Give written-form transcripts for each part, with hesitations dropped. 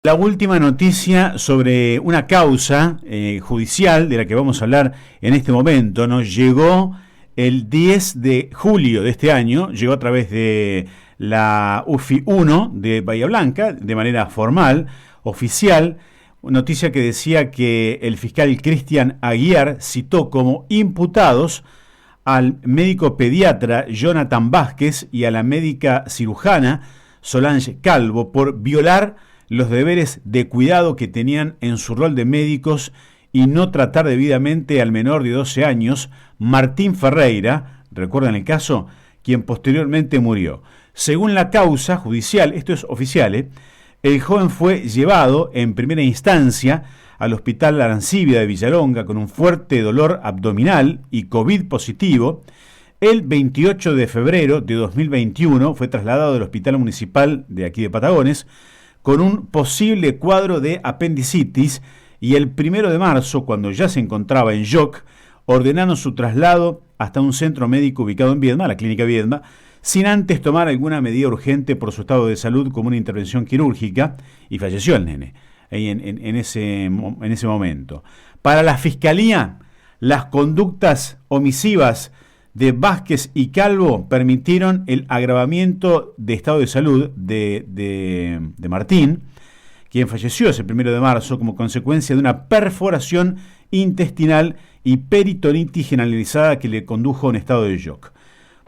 La última noticia sobre una causa judicial de la que vamos a hablar en este momento nos llegó el 10 de julio de este año, llegó a través de la UFI 1 de Bahía Blanca, de manera formal, oficial, noticia que decía que el fiscal Cristian Aguiar citó como imputados al médico pediatra Jonathan Vázquez y a la médica cirujana Solange Calvo por violar los deberes de cuidado que tenían en su rol de médicos y no tratar debidamente al menor de 12 años, Martín Ferreira, ¿recuerdan el caso?, quien posteriormente murió. Según la causa judicial, esto es oficial, el joven fue llevado en primera instancia al Hospital Arancibia de Villalonga con un fuerte dolor abdominal y COVID positivo. El 28 de febrero de 2021 fue trasladado del Hospital Municipal de aquí de Patagones con un posible cuadro de apendicitis, y el 1 de marzo, cuando ya se encontraba en shock, ordenaron su traslado hasta un centro médico ubicado en Viedma, la Clínica Viedma, sin antes tomar alguna medida urgente por su estado de salud como una intervención quirúrgica, y falleció el nene ahí en ese momento. Para la Fiscalía, las conductas omisivas de Vázquez y Calvo permitieron el agravamiento de estado de salud de Martín, quien falleció ese 1 de marzo como consecuencia de una perforación intestinal y peritonitis generalizada que le condujo a un estado de shock.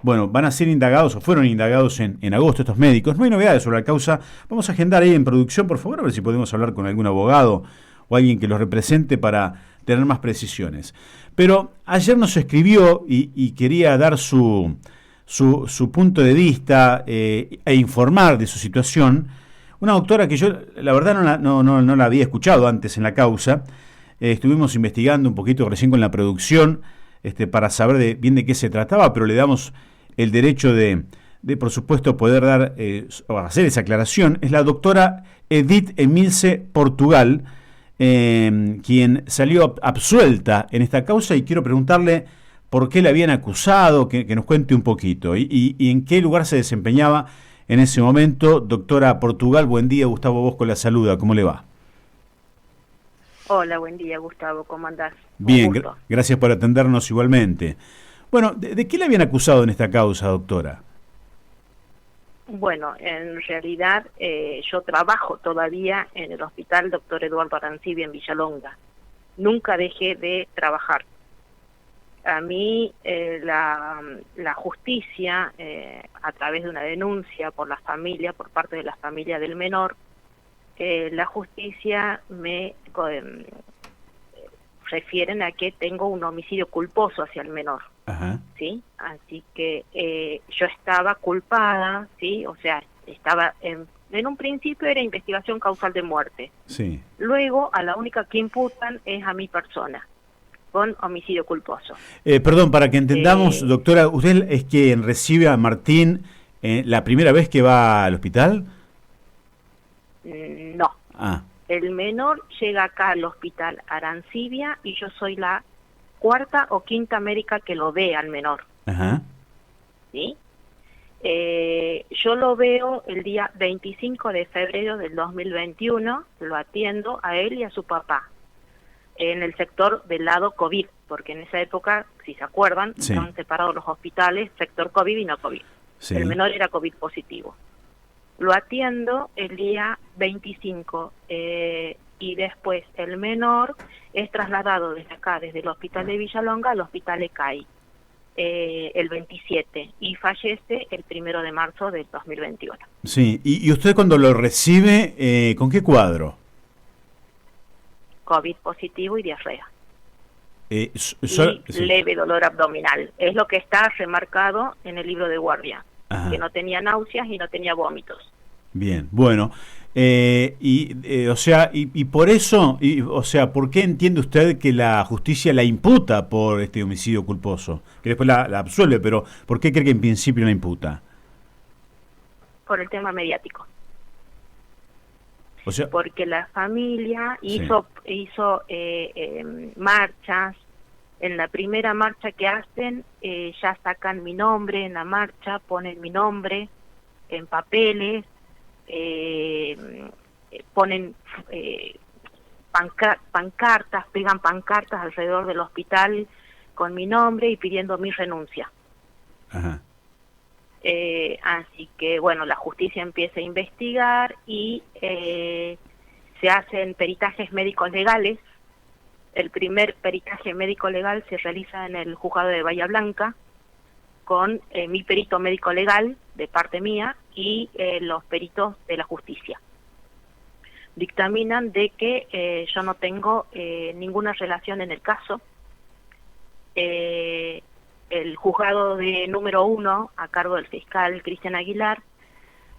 Bueno, van a ser indagados o fueron indagados en agosto estos médicos. No hay novedades sobre la causa. Vamos a agendar ahí en producción, por favor, a ver si podemos hablar con algún abogado o alguien que los represente para tener más precisiones. Pero ayer nos escribió y quería dar su punto de vista e informar de su situación una doctora que yo, la verdad, no la había escuchado antes en la causa. Estuvimos investigando un poquito recién con la producción para saber bien de qué se trataba, pero le damos el derecho de por supuesto, poder dar o hacer esa aclaración. Es la doctora Edith Emilce Portugal, quien salió absuelta en esta causa, y quiero preguntarle por qué la habían acusado, que nos cuente un poquito y en qué lugar se desempeñaba en ese momento. Doctora Portugal, buen día. Gustavo Bosco la saluda, ¿cómo le va? Hola, buen día, Gustavo, ¿cómo andás? Bien, gracias por atendernos igualmente. Bueno, ¿de qué le habían acusado en esta causa, doctora? Bueno, en realidad yo trabajo todavía en el Hospital Dr. Eduardo Arancibia en Villalonga. Nunca dejé de trabajar. A mí la justicia, a través de una denuncia por parte de la familia del menor, la justicia me refieren a que tengo un homicidio culposo hacia el menor. Ajá. ¿Sí? Así que yo estaba culpada, ¿sí? O sea, estaba en un principio era investigación causal de muerte. Sí. Luego a la única que imputan es a mi persona, con homicidio culposo. Perdón, para que entendamos, doctora, ¿usted es quien recibe a Martín la primera vez que va al hospital? No. Ah. El menor llega acá al Hospital Arancibia y yo soy la cuarta o quinta médica que lo ve al menor. Ajá. ¿Sí? Yo lo veo el día 25 de febrero del 2021, lo atiendo a él y a su papá, en el sector del lado COVID, porque en esa época, si se acuerdan, sí, estaban separados los hospitales, sector COVID y no COVID. Sí. El menor era COVID positivo. Lo atiendo el día 25 y después el menor es trasladado desde acá, desde el hospital de Villalonga al hospital ECAI, el 27, y fallece el 1 de marzo del 2021. Sí, y usted cuando lo recibe, ¿con qué COVID positivo y diarrea. Sí. Leve dolor abdominal. Es lo que está remarcado en el libro de guardia. Ajá. Que no tenía náuseas y no tenía vómitos. Bien, bueno, o sea, por eso, o sea, ¿por qué entiende usted que la justicia la imputa por este homicidio culposo? Que después la absuelve, pero ¿por qué cree que en principio la imputa? Por el tema mediático. O sea, porque la familia hizo marchas. En la primera marcha que hacen, ya sacan mi nombre en la marcha, ponen mi nombre en papeles, ponen pancartas, pegan pancartas alrededor del hospital con mi nombre y pidiendo mi renuncia. Ajá. Así que, bueno, la justicia empieza a investigar y se hacen peritajes médicos legales. El primer peritaje médico legal se realiza en el juzgado de Bahía Blanca con mi perito médico legal de parte mía y los peritos de la justicia. Dictaminan de que yo no tengo ninguna relación en el caso. El juzgado de número 1, a cargo del fiscal Cristian Aguilar,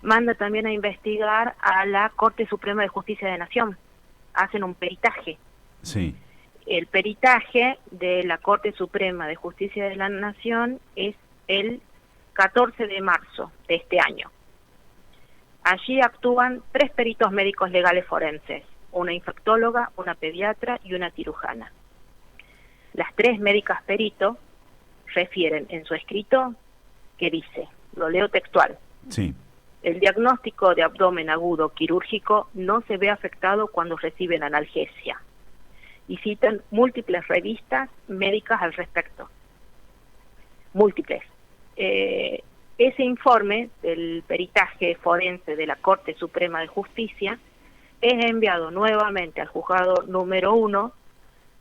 manda también a investigar a la Corte Suprema de Justicia de Nación. Hacen un peritaje. Sí. El peritaje de la Corte Suprema de Justicia de la Nación es el 14 de marzo de este año. Allí actúan 3 peritos médicos legales forenses, una infectóloga, una pediatra y una cirujana. Las 3 médicas peritos refieren en su escrito que dice, lo leo textual, Sí. el diagnóstico de abdomen agudo quirúrgico no se ve afectado cuando reciben analgesia, y citan múltiples revistas médicas al respecto. Múltiples. Ese informe del peritaje forense de la Corte Suprema de Justicia es enviado nuevamente al juzgado número 1,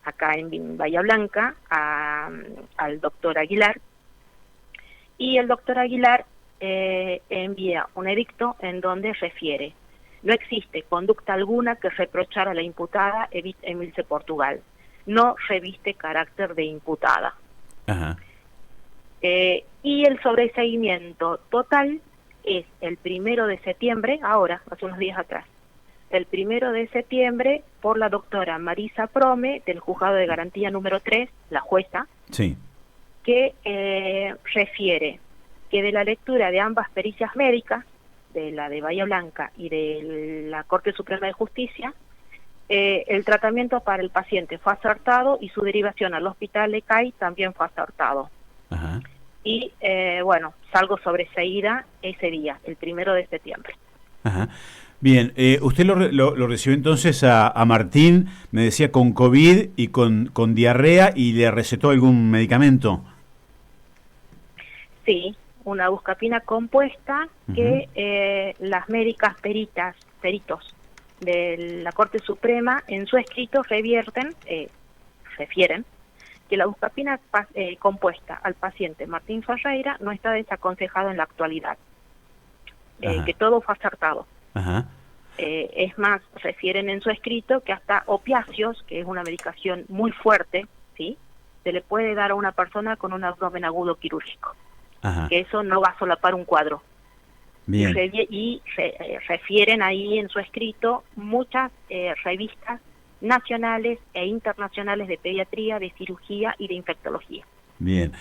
acá en Bahía Blanca, al doctor Aguilar, y el doctor Aguilar envía un edicto en donde refiere: no existe conducta alguna que reprochar a la imputada Emilce Portugal, no reviste carácter de imputada. Ajá. Y el sobreseimiento total es el 1 de septiembre, ahora, hace unos días atrás, el 1 de septiembre por la doctora Marisa Prome, del juzgado de garantía número 3, la jueza, Sí. que refiere que de la lectura de ambas pericias médicas, de la de Bahía Blanca y de la Corte Suprema de Justicia, el tratamiento para el paciente fue acertado y su derivación al hospital de CAI también fue acertado. Ajá. Y bueno, salgo sobreseída ese día, el 1 de septiembre. Ajá. Bien, usted lo recibió entonces a Martín, me decía, con COVID y con diarrea, y le recetó algún medicamento. Sí, una buscapina compuesta que las médicas peritos de la Corte Suprema en su escrito refieren que la buscapina compuesta al paciente Martín Ferreira no está desaconsejado en la actualidad, que todo fue acertado. Ajá. Es más, refieren en su escrito que hasta opiáceos, que es una medicación muy fuerte, ¿sí?, se le puede dar a una persona con un abdomen agudo quirúrgico. Ajá. Que eso no va a solapar un cuadro. Bien. Y refieren ahí en su escrito muchas revistas nacionales e internacionales de pediatría, de cirugía y de infectología. Bien.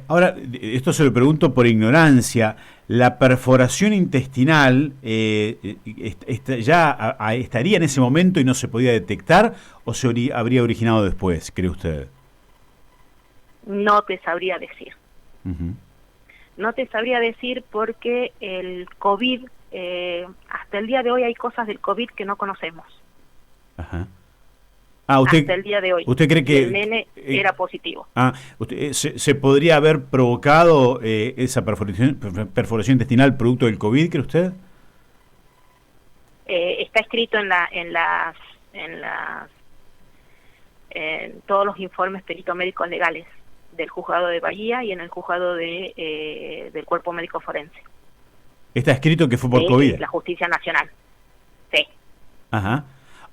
Ahora, esto se lo pregunto por ignorancia. ¿La perforación intestinal ya estaría en ese momento y no se podía detectar, o se habría originado después, cree usted? No te sabría decir. Uh-huh. No te sabría decir porque el COVID, hasta el día de hoy hay cosas del COVID que no conocemos. Ajá. Usted, hasta el día de hoy. ¿Usted cree que el nene era positivo? ¿Se podría haber provocado esa perforación intestinal producto del COVID, cree usted? Está escrito en todos los informes peritomédicos legales del juzgado de Bahía y en el juzgado del Cuerpo Médico Forense. ¿Está escrito que fue por COVID? La Justicia Nacional. Sí. Ajá.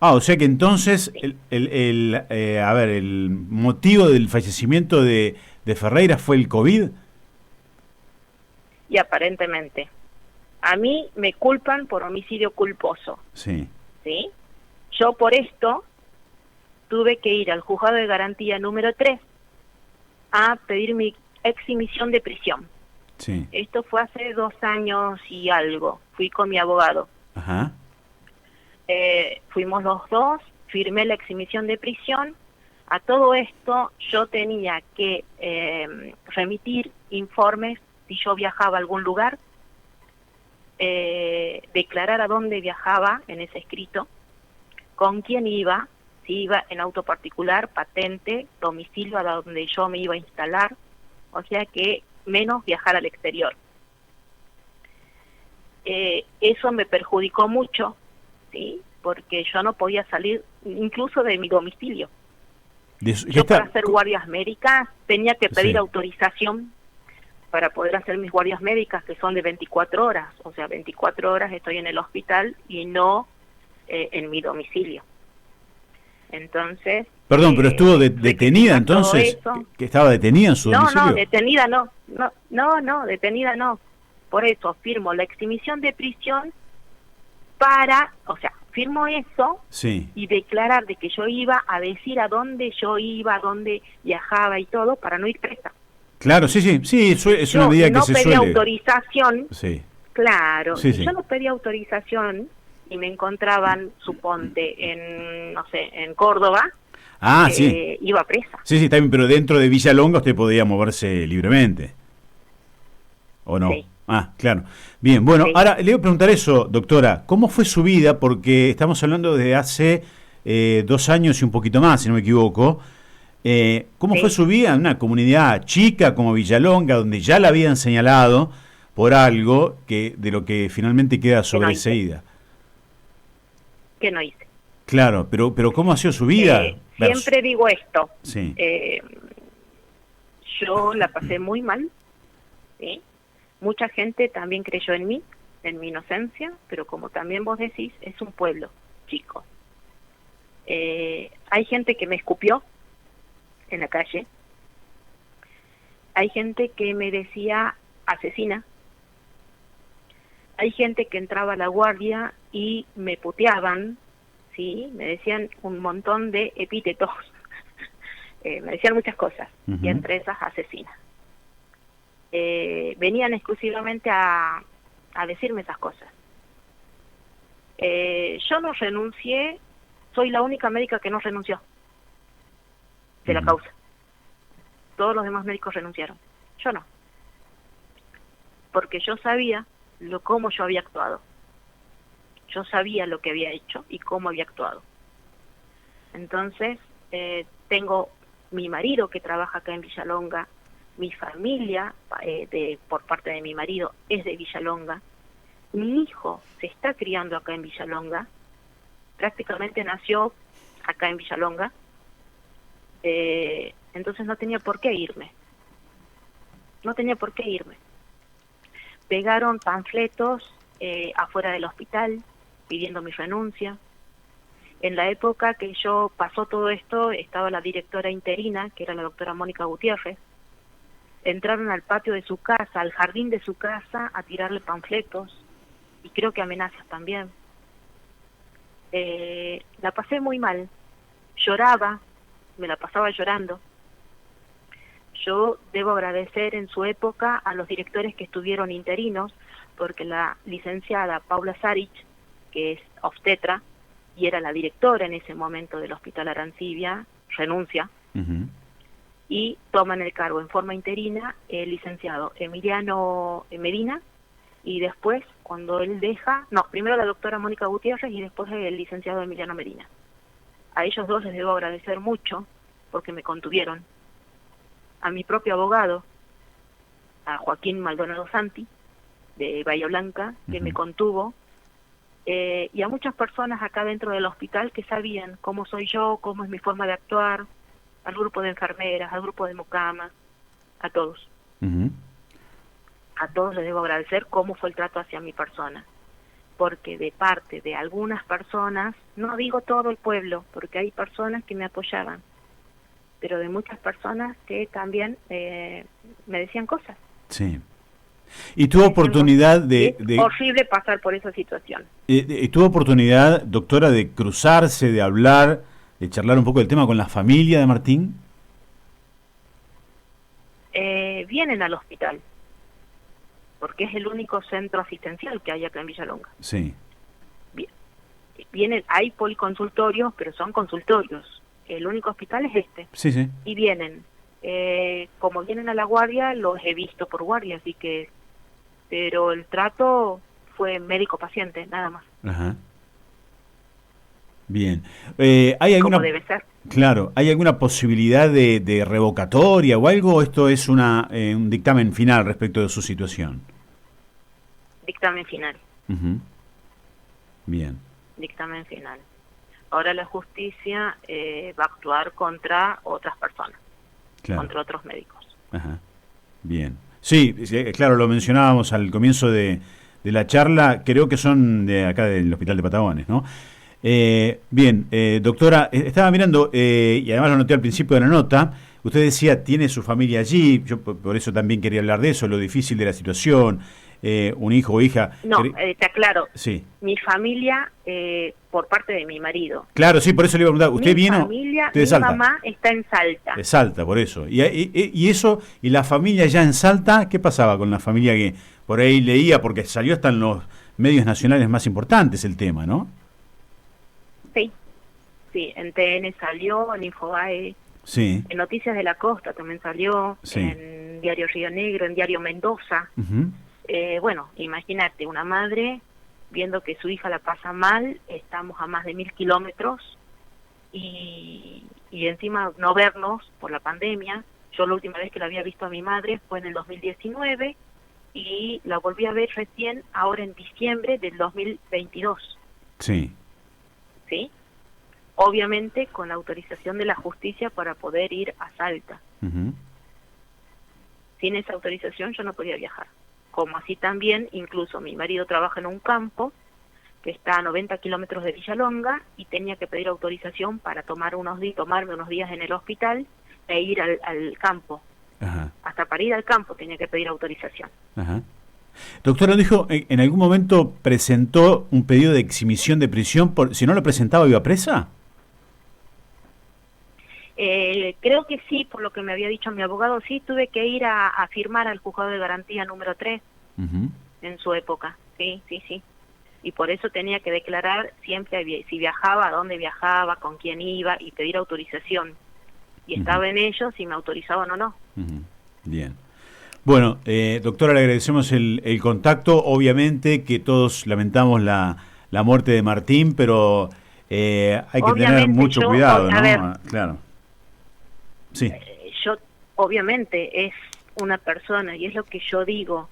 O sea que entonces sí. el motivo del fallecimiento de Ferreira fue el COVID. Y aparentemente. A mí me culpan por homicidio culposo. Sí. ¿Sí? Yo por esto tuve que ir al juzgado de garantía número 3 a pedir mi exhibición de prisión. Sí. Esto fue hace 2 años y algo. Fui con mi abogado. Ajá. Fuimos los dos, firmé la exhibición de prisión. A todo esto yo tenía que remitir informes si yo viajaba a algún lugar. declarar a dónde viajaba en ese escrito, con quién iba, si iba en auto particular, patente, domicilio a donde yo me iba a instalar, o sea que menos viajar al exterior. Eso me perjudicó mucho, ¿sí? Porque yo no podía salir incluso de mi domicilio. Yo para hacer guardias médicas tenía que pedir autorización para poder hacer mis guardias médicas, que son de 24 horas, o sea, 24 horas estoy en el hospital y no en mi domicilio. Entonces... Perdón, pero estuvo detenida entonces, que estaba detenida en su domicilio. No, detenida no, detenida no. Por eso firmo la exhibición de prisión firmo eso y declarar de que yo iba a decir a dónde yo iba, a dónde viajaba y todo, para no ir presa. Claro, sí, es una medida que se suele... Yo no pedí autorización, claro, sí, yo no pedí autorización y me encontraban, suponte, en Córdoba, iba presa. Sí, también, pero dentro de Villalonga usted podía moverse libremente, ¿o no? Sí. Claro. Bien, bueno, ahora le voy a preguntar eso, doctora, ¿cómo fue su vida? Porque estamos hablando de hace 2 años y un poquito más, si no me equivoco. ¿Cómo fue su vida en una comunidad chica como Villalonga, donde ya la habían señalado por algo de lo que finalmente queda sobreseída? Que no hice. Claro, pero ¿cómo ha sido su vida? Siempre digo esto. Sí. Yo la pasé muy mal, ¿sí? Mucha gente también creyó en mí, en mi inocencia, pero como también vos decís, es un pueblo chico. Hay gente que me escupió en la calle. Hay gente que me decía asesina. Hay gente que entraba a la guardia y me puteaban, ¿sí? Me decían un montón de epítetos. Me decían muchas cosas, y entre esas asesina. Venían exclusivamente a decirme esas cosas. Yo no renuncié, soy la única médica que no renunció de la causa. Todos los demás médicos renunciaron, yo no. Porque yo sabía cómo yo había actuado. Yo sabía lo que había hecho y cómo había actuado. Entonces, tengo mi marido que trabaja acá en Villalonga, mi familia, por parte de mi marido, es de Villalonga. Mi hijo se está criando acá en Villalonga. Prácticamente nació acá en Villalonga. Entonces no tenía por qué irme. Pegaron panfletos afuera del hospital pidiendo mi renuncia. En la época que yo pasó todo esto, estaba la directora interina, que era la doctora Mónica Gutiérrez. Entraron al patio de su casa, al jardín de su casa, a tirarle panfletos y creo que amenazas también. La pasé muy mal, lloraba, me la pasaba llorando. Yo debo agradecer en su época a los directores que estuvieron interinos, porque la licenciada Paula Sarich, que es obstetra y era la directora en ese momento del Hospital Arancibia, renuncia. Y toman el cargo en forma interina el licenciado Emiliano Medina, y después, cuando él deja, primero la doctora Mónica Gutiérrez y después el licenciado Emiliano Medina. A ellos dos les debo agradecer mucho porque me contuvieron. A mi propio abogado, a Joaquín Maldonado Santi, de Bahía Blanca, que me contuvo, y a muchas personas acá dentro del hospital que sabían cómo soy yo, cómo es mi forma de actuar, al grupo de enfermeras, al grupo de mucamas, a todos. A todos les debo agradecer cómo fue el trato hacia mi persona, porque de parte de algunas personas, no digo todo el pueblo, porque hay personas que me apoyaban, pero de muchas personas que también me decían cosas. Sí. ¿Y tuvo oportunidad de...? Es horrible pasar por esa situación. ¿Tuvo oportunidad, doctora, de cruzarse, de hablar, de charlar un poco del tema con la familia de Martín? Vienen al hospital, porque es el único centro asistencial que hay acá en Villalonga. Sí. Vienen, hay policonsultorios, pero son consultorios. El único hospital es este. Sí. Y vienen. Como vienen a la guardia, los he visto por guardia, así que... Pero el trato fue médico-paciente, nada más. Ajá. Bien. ¿Hay alguna, como debe ser. claro, hay alguna posibilidad de revocatoria o algo? ¿O esto es un dictamen final respecto de su situación? Dictamen final. Ujú. Bien. Dictamen final. Ahora la justicia va a actuar contra otras personas, Claro. contra otros médicos. Ajá. Bien. Sí, sí, claro, lo mencionábamos al comienzo de la charla, creo que son de acá del Hospital de Patagones, ¿no? Bien, doctora, estaba mirando, y además lo noté al principio de la nota, usted decía, tiene su familia allí, yo por eso también quería hablar de eso, lo difícil de la situación, un hijo o hija. No, te aclaro, Sí. mi familia por parte de mi marido. Claro, sí, por eso le iba a preguntar, ¿usted Mi viene? familia, ¿Usted de mi Salta? mamá está en Salta. De Salta, por eso. Y eso, y la familia ya en Salta, ¿qué pasaba con la familia que por ahí leía? Porque salió hasta en los medios nacionales más importantes el tema, ¿no? Sí, sí, en TN salió, en Infobae, Sí. en Noticias de la Costa también salió, Sí. en Diario Río Negro, en Diario Mendoza. Ujú. Bueno, imagínate, una madre viendo que su hija la pasa mal, estamos a más de 1000 kilómetros y encima no vernos por la pandemia. Yo la última vez que la había visto a mi madre fue en el 2019 y la volví a ver recién ahora en diciembre del 2022, Sí. ¿sí? Obviamente con la autorización de la justicia para poder ir a Salta. Ujú. Sin esa autorización yo no podía viajar. Como así también, incluso mi marido trabaja en un campo que está a 90 kilómetros de Villalonga y tenía que pedir autorización para tomarme unos días en el hospital e ir al campo. Ajá. Hasta para ir al campo tenía que pedir autorización. Ajá. Doctora, dijo, ¿en algún momento presentó un pedido de exhibición de prisión? Si no lo presentaba, ¿iba presa? Creo que sí, por lo que me había dicho mi abogado, sí, tuve que ir a firmar al juzgado de garantía número 3 Ujú. en su época, sí. Y por eso tenía que declarar siempre si viajaba, a dónde viajaba, con quién iba y pedir autorización. Y estaba en ello si me autorizaban o no. Ujú. Bien. Bueno, doctora, le agradecemos el contacto. Obviamente que todos lamentamos la muerte de Martín, pero hay que tener Obviamente mucho cuidado, ¿no? a ver, Claro. Sí. Yo, obviamente, es una persona, y es lo que yo digo,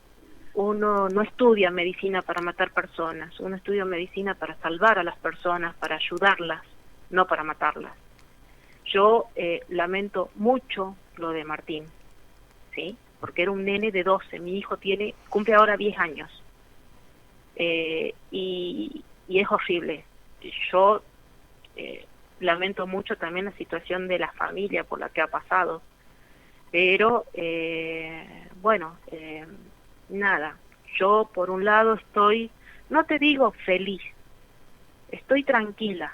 uno no estudia medicina para matar personas, uno estudia medicina para salvar a las personas, para ayudarlas, no para matarlas. Yo lamento mucho lo de Martín, ¿sí? Porque era un nene de 12, mi hijo cumple ahora 10 años, y es horrible. Yo lamento mucho también la situación de la familia por la que ha pasado, pero bueno, nada, yo por un lado estoy, no te digo feliz, estoy tranquila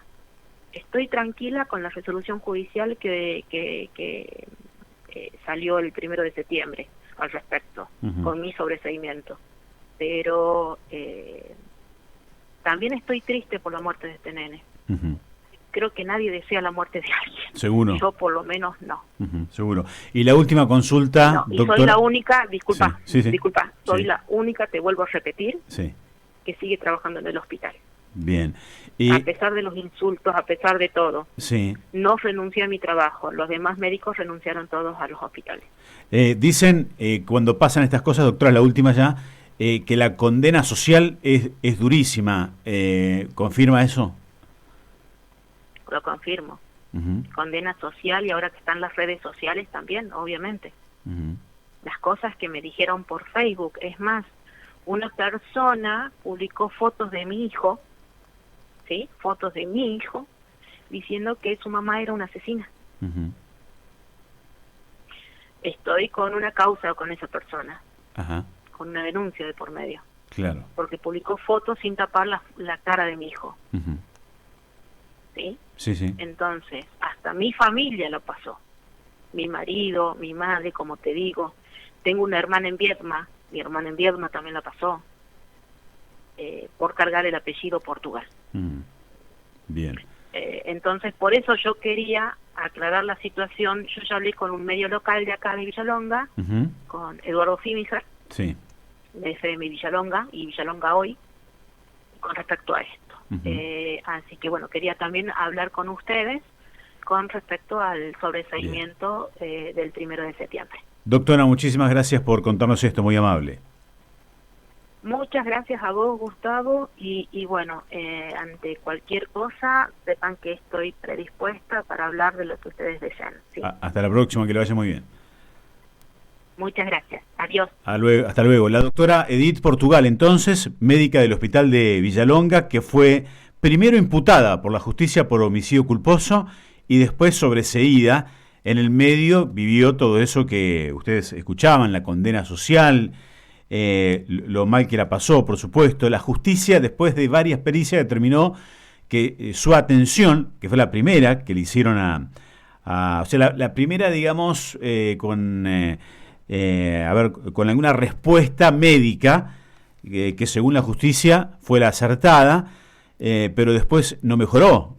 con la resolución judicial que salió el 1 de septiembre al respecto, con mi sobreseimiento, pero también estoy triste por la muerte de este nene. Creo que nadie desea la muerte de alguien. Seguro. Yo por lo menos no. Seguro. Y la última consulta, No, y doctora... soy la única, disculpa, Sí. soy Sí. la única, te vuelvo a repetir, Sí. que sigue trabajando en el hospital. Bien. A pesar de los insultos, a pesar de todo, sí. no renuncié a mi trabajo. Los demás médicos renunciaron todos a los hospitales. Dicen, cuando pasan estas cosas, doctora, la última ya, que la condena social es durísima. ¿Confirma eso? Lo confirmo. Condena social, y ahora que están las redes sociales también, obviamente. Las cosas que me dijeron por Facebook, es más, una persona publicó fotos de mi hijo, ¿sí? Fotos de mi hijo, diciendo que su mamá era una asesina. Estoy con una causa con esa persona, con una denuncia de por medio. Claro. Porque publicó fotos sin tapar la cara de mi hijo. ¿Sí? Sí. Entonces, hasta mi familia lo pasó. Mi marido, mi madre, como te digo. Tengo una hermana en Viedma, mi hermana en Viedma también la pasó, por cargar el apellido Portugal. Bien. Entonces, por eso yo quería aclarar la situación. Yo ya hablé con un medio local de acá de Villalonga, con Eduardo Fimiger, sí. de FM Villalonga y Villalonga Hoy, con respecto a esto. Uh-huh. Así que bueno, quería también hablar con ustedes con respecto al sobreseimiento del 1 de septiembre. Doctora, muchísimas gracias por contarnos esto, muy amable. Muchas gracias a vos, Gustavo, y bueno, ante cualquier cosa, sepan que estoy predispuesta para hablar de lo que ustedes deseen. ¿Sí? Hasta la próxima, que le vaya muy bien. Muchas gracias. Adiós. Hasta luego. La doctora Edith Portugal, entonces, médica del Hospital de Villalonga, que fue primero imputada por la justicia por homicidio culposo y después sobreseída. En el medio vivió todo eso que ustedes escuchaban, la condena social, lo mal que la pasó, por supuesto. La justicia, después de varias pericias, determinó que su atención, que fue la primera que le hicieron o sea, la primera, digamos, con alguna respuesta médica, que según la justicia fue la acertada, pero después no mejoró,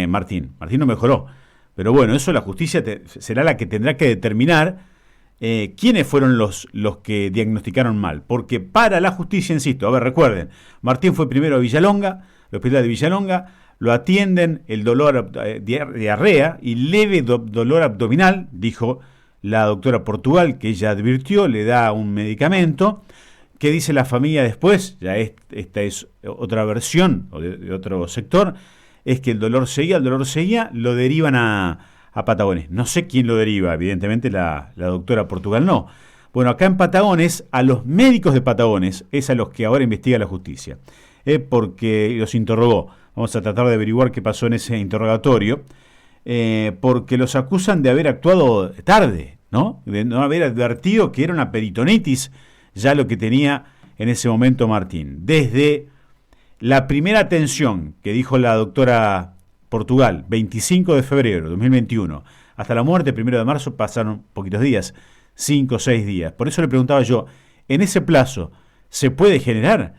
Martín no mejoró. Pero bueno, eso la justicia será la que tendrá que determinar quiénes fueron los que diagnosticaron mal. Porque para la justicia, insisto, recuerden, Martín fue primero a Villalonga, el hospital de Villalonga, lo atienden el dolor, diarrea y leve dolor abdominal, dijo la doctora Portugal, que ella advirtió, le da un medicamento. ¿Qué dice la familia después? Ya esta es otra versión o de otro sector. Es que el dolor seguía, lo derivan a Patagones. No sé quién lo deriva, evidentemente la doctora Portugal no. Bueno, acá en Patagones, a los médicos de Patagones, es a los que ahora investiga la justicia, porque los interrogó. Vamos a tratar de averiguar qué pasó en ese interrogatorio, porque los acusan de haber actuado tarde, ¿no? De no haber advertido que era una peritonitis ya lo que tenía en ese momento Martín. Desde la primera atención que dijo la doctora Portugal, 25 de febrero de 2021, hasta la muerte, 1 de marzo, pasaron poquitos días, 5 o 6 días. Por eso le preguntaba yo, en ese plazo, ¿se puede generar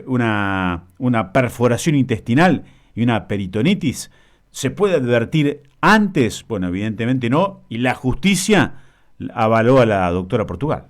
una perforación intestinal y una peritonitis? ¿Se puede advertir antes? Bueno, evidentemente no, y la justicia avaló a la doctora Portugal.